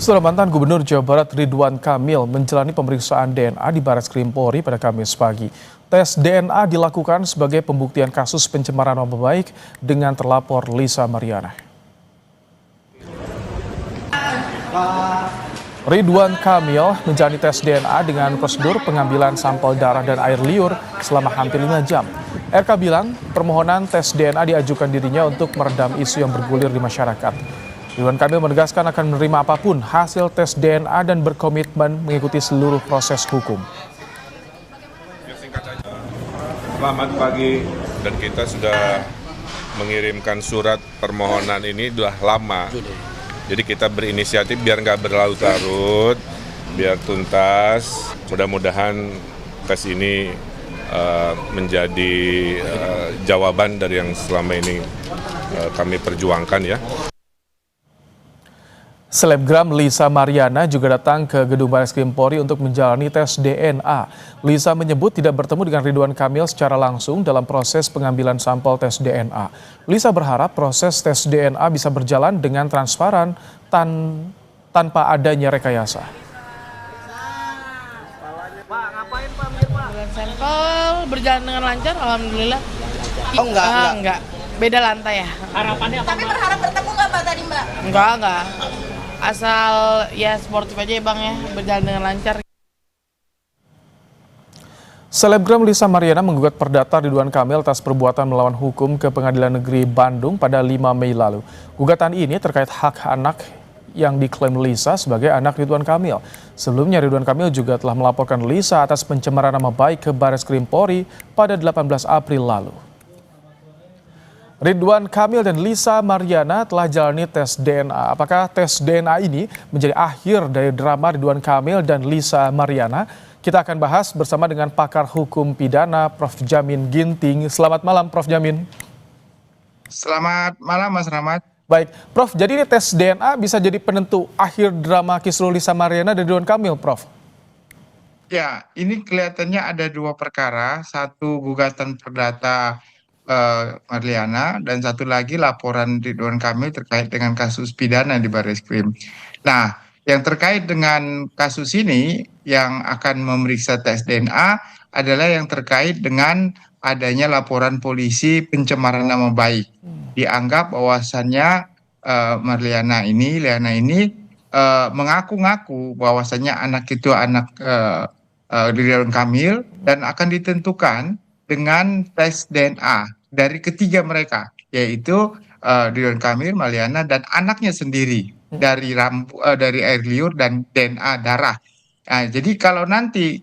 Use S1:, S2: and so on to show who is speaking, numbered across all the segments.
S1: Setelah mantan Gubernur Jawa Barat Ridwan Kamil menjalani pemeriksaan DNA di Barreskrim Polri pada Kamis pagi. Tes DNA dilakukan sebagai pembuktian kasus pencemaran nama baik dengan terlapor Lisa Mariana. Ridwan Kamil menjalani tes DNA dengan prosedur pengambilan sampel darah dan air liur selama hampir 5 jam. RK bilang permohonan tes DNA diajukan dirinya untuk meredam isu yang bergulir di masyarakat. Ridwan Kamil menegaskan akan menerima apapun hasil tes DNA dan berkomitmen mengikuti seluruh proses hukum.
S2: Selamat pagi, dan kita sudah mengirimkan surat permohonan ini sudah lama. Jadi kita berinisiatif biar nggak berlarut-larut, biar tuntas. Mudah-mudahan tes ini menjadi jawaban dari yang selama ini kami perjuangkan ya.
S1: Selebgram Lisa Mariana juga datang ke gedung Barreskrim Polri untuk menjalani tes DNA. Lisa menyebut tidak bertemu dengan Ridwan Kamil secara langsung dalam proses pengambilan sampel tes DNA. Lisa berharap proses tes DNA bisa berjalan dengan transparan tanpa adanya rekayasa.
S3: Pak, ngapain Pak? Sampel berjalan dengan lancar, alhamdulillah.
S4: Oh enggak.
S3: Beda lantai ya.
S4: Harapannya apa? Tapi berharap bertemu nggak Mbak tadi Mbak?
S3: Enggak. Asal ya sportif aja ya Bang ya, berjalan dengan lancar.
S1: Selebgram Lisa Mariana menggugat perdata Ridwan Kamil atas perbuatan melawan hukum ke Pengadilan Negeri Bandung pada 5 Mei lalu. Gugatan ini terkait hak anak yang diklaim Lisa sebagai anak Ridwan Kamil. Sebelumnya Ridwan Kamil juga telah melaporkan Lisa atas pencemaran nama baik ke Barreskrim Polri pada 18 April lalu. Ridwan Kamil dan Lisa Mariana telah jalani tes DNA. Apakah tes DNA ini menjadi akhir dari drama Ridwan Kamil dan Lisa Mariana? Kita akan bahas bersama dengan pakar hukum pidana Prof. Jamin Ginting. Selamat malam Prof. Jamin.
S5: Selamat malam Mas Rahmat.
S1: Baik, Prof. Jadi ini tes DNA bisa jadi penentu akhir drama kisruh Lisa Mariana dan Ridwan Kamil, Prof.
S5: Ya, ini kelihatannya ada dua perkara. Satu gugatan perdata Mariana dan satu lagi laporan Ridwan Kamil terkait dengan kasus pidana di Barreskrim. Nah, yang terkait dengan kasus ini yang akan memeriksa tes DNA adalah yang terkait dengan adanya laporan polisi pencemaran nama baik. Dianggap bahwasannya Liana ini mengaku-ngaku bahwasannya anak itu anak Ridwan Kamil dan akan ditentukan dengan tes DNA dari ketiga mereka, yaitu Ridwan Kamil, Mariana, dan anaknya sendiri dari air liur dan DNA darah. Nah, jadi kalau nanti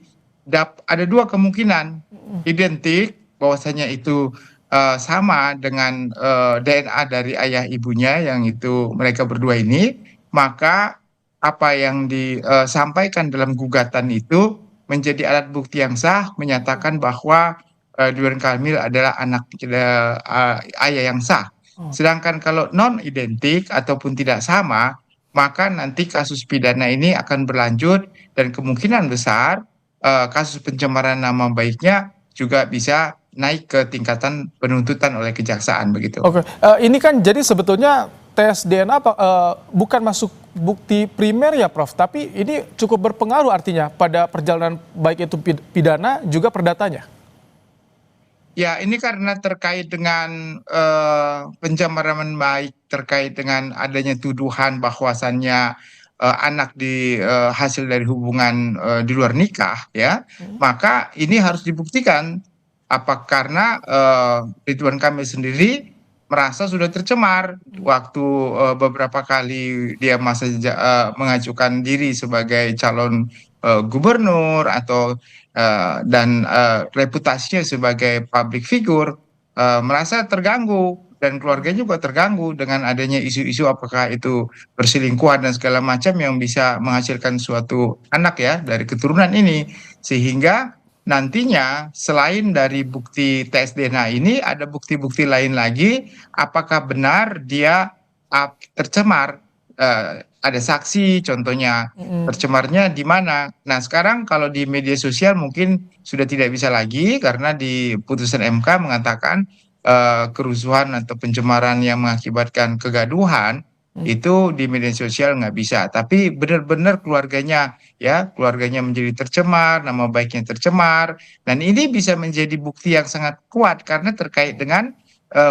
S5: ada dua kemungkinan identik bahwasanya itu sama dengan DNA dari ayah ibunya yang itu mereka berdua ini, maka apa yang disampaikan dalam gugatan itu menjadi alat bukti yang sah menyatakan bahwa Ridwan Kamil adalah anak ayah yang sah. Sedangkan kalau non identik ataupun tidak sama, maka nanti kasus pidana ini akan berlanjut dan kemungkinan besar kasus pencemaran nama baiknya juga bisa naik ke tingkatan penuntutan oleh kejaksaan begitu.
S1: Oke, ini kan jadi sebetulnya tes DNA bukan masuk bukti primer ya Prof, tapi ini cukup berpengaruh artinya pada perjalanan baik itu pidana juga perdatanya.
S5: Ya, ini karena terkait dengan pencemaran baik, terkait dengan adanya tuduhan bahwasannya anak hasil dari hubungan di luar nikah, ya, maka ini harus dibuktikan. Apa karena Ridwan Kamil sendiri merasa sudah tercemar waktu beberapa kali dia mengajukan diri sebagai calon gubernur atau dan reputasinya sebagai public figure merasa terganggu dan keluarganya juga terganggu dengan adanya isu-isu apakah itu perselingkuhan dan segala macam yang bisa menghasilkan suatu anak ya dari keturunan ini, sehingga nantinya selain dari bukti tes DNA ini ada bukti-bukti lain lagi apakah benar dia tercemar. Ada saksi contohnya tercemarnya di mana. Nah sekarang kalau di media sosial mungkin sudah tidak bisa lagi karena di putusan MK mengatakan kerusuhan atau pencemaran yang mengakibatkan kegaduhan itu di media sosial nggak bisa. Tapi benar-benar keluarganya menjadi tercemar, nama baiknya tercemar, dan ini bisa menjadi bukti yang sangat kuat karena terkait dengan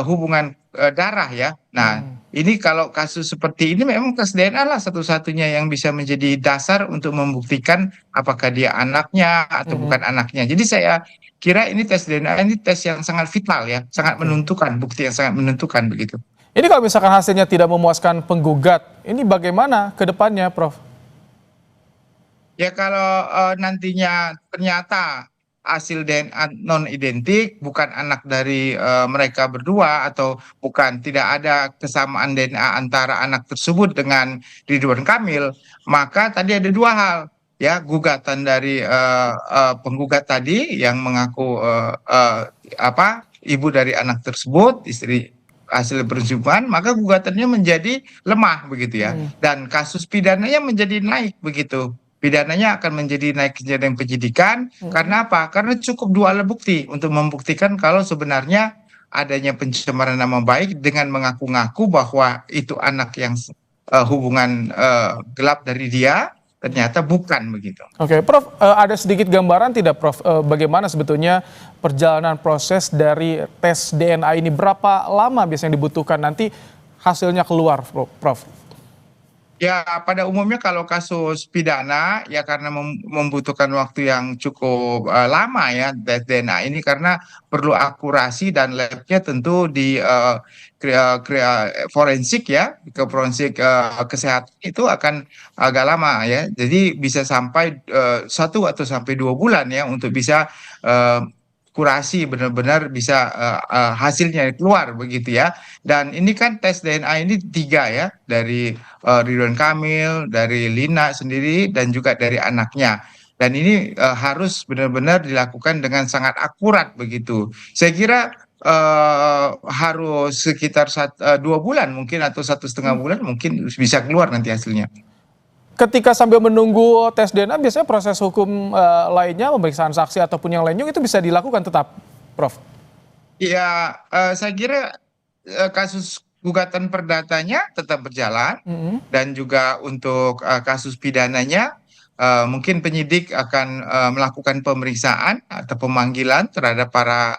S5: hubungan darah ya. Nah, ini kalau kasus seperti ini memang tes DNA lah satu-satunya yang bisa menjadi dasar untuk membuktikan apakah dia anaknya atau bukan anaknya. Jadi saya kira ini tes DNA ini tes yang sangat vital ya, sangat menentukan, bukti yang sangat menentukan begitu.
S1: Ini kalau misalkan hasilnya tidak memuaskan penggugat, ini bagaimana ke depannya, Prof?
S5: Ya kalau nantinya ternyata hasil DNA non identik, bukan anak dari mereka berdua atau bukan tidak ada kesamaan DNA antara anak tersebut dengan Ridwan Kamil, maka tadi ada dua hal ya, gugatan dari penggugat tadi yang mengaku ibu dari anak tersebut, istri hasil perjumpaan, maka gugatannya menjadi lemah begitu ya, dan kasus pidananya menjadi naik begitu. Pidananya akan menjadi naik ke jenjang penyidikan. Karena apa? Karena cukup dua alat bukti untuk membuktikan kalau sebenarnya adanya pencemaran nama baik dengan mengaku-ngaku bahwa itu anak yang hubungan gelap dari dia, ternyata bukan begitu.
S1: Oke, Prof, ada sedikit gambaran tidak, Prof, bagaimana sebetulnya perjalanan proses dari tes DNA ini? Berapa lama biasanya dibutuhkan nanti hasilnya keluar, Prof?
S5: Ya, pada umumnya kalau kasus pidana ya karena membutuhkan waktu yang cukup lama ya tes DNA ini, karena perlu akurasi dan labnya tentu di forensik ya, ke forensik kesehatan itu akan agak lama ya. Jadi bisa sampai 1 atau 2 bulan ya untuk bisa kurasi benar-benar bisa hasilnya keluar begitu ya. Dan ini kan tes DNA ini 3 ya, dari Ridwan Kamil, dari Lina sendiri, dan juga dari anaknya. Dan ini harus benar-benar dilakukan dengan sangat akurat begitu. Saya kira harus sekitar 2 bulan mungkin, atau 1,5 bulan mungkin bisa keluar nanti hasilnya.
S1: Ketika sambil menunggu tes DNA, biasanya proses hukum lainnya, pemeriksaan saksi ataupun yang lainnya itu bisa dilakukan tetap, Prof?
S5: Ya, saya kira kasus gugatan perdatanya tetap berjalan, dan juga untuk kasus pidananya mungkin penyidik akan melakukan pemeriksaan atau pemanggilan terhadap para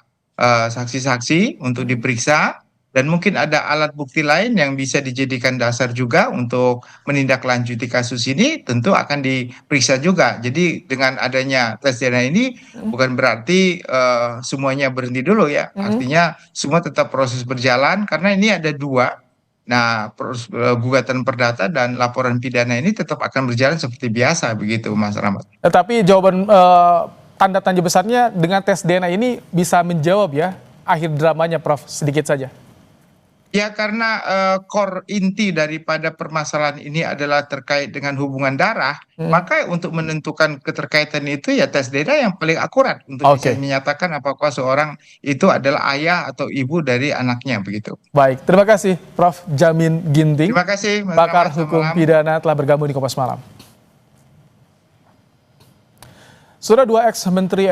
S5: saksi-saksi untuk diperiksa, dan mungkin ada alat bukti lain yang bisa dijadikan dasar juga untuk menindaklanjuti kasus ini, tentu akan diperiksa juga. Jadi dengan adanya tes DNA ini bukan berarti semuanya berhenti dulu ya. Artinya semua tetap proses berjalan, karena ini ada 2. Nah, gugatan perdata dan laporan pidana ini tetap akan berjalan seperti biasa begitu, Mas Rahmat.
S1: Tetapi jawaban tanda tanya besarnya dengan tes DNA ini bisa menjawab ya akhir dramanya, Prof, sedikit saja.
S5: Ya, karena core inti daripada permasalahan ini adalah terkait dengan hubungan darah, maka untuk menentukan keterkaitan itu ya tes DNA yang paling akurat untuk bisa menyatakan apakah seorang itu adalah ayah atau ibu dari anaknya begitu.
S1: Baik, terima kasih Prof. Jamin Ginting,
S5: Terima kasih, Mas
S1: pakar
S5: Rahmat,
S1: hukum
S5: malam.
S1: pidana, telah bergabung di Kompas Malam. Sudah 2 ex-menteri